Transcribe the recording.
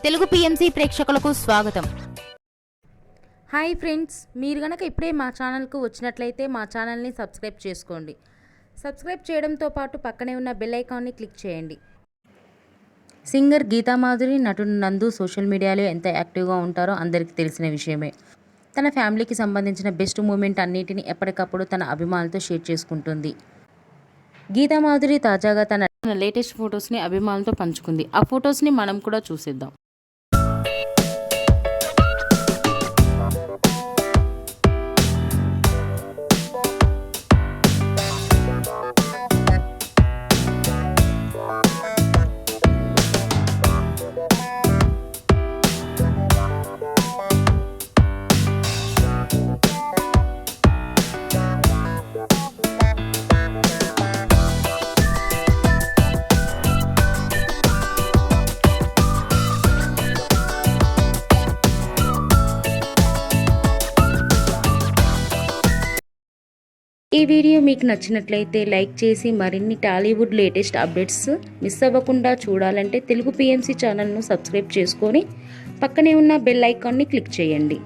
Telugu PMC ప్రేక్షకులకు స్వాగతం. Hi friends, మీరు గనక ఇప్పుడే మా ఛానల్కు వచ్చినట్లయితే మా ఛానల్ని సబ్స్క్రైబ్ చేసుకోండి. సబ్స్క్రైబ్ చేయడంతో పాటు పక్కనే ఉన్న బెల్ ఐకాన్ని క్లిక్ చేయండి. సింగర్ గీతామాధురి, నటుడు నందు సోషల్ మీడియాలో ఎంత యాక్టివ్గా ఉంటారో అందరికీ తెలిసిన విషయమే. తన ఫ్యామిలీకి సంబంధించిన బెస్ట్ మూమెంట్ అన్నిటిని ఎప్పటికప్పుడు తన అభిమానులతో షేర్ చేసుకుంటుంది. గీతామాధురి తాజాగా తన లేటెస్ట్ ఫొటోస్ని అభిమానులతో పంచుకుంది. ఆ ఫొటోస్ని మనం కూడా చూసేద్దాం. ఈ వీడియో మీకు నచ్చినట్లయితే లైక్ చేసి మరిన్ని టాలీవుడ్ లేటెస్ట్ అప్డేట్స్ మిస్ అవ్వకుండా చూడాలంటే తెలుగు పిఎంసి ఛానల్ను సబ్స్క్రైబ్ చేసుకొని పక్కనే ఉన్న బెల్ ఐకాన్ని క్లిక్ చేయండి.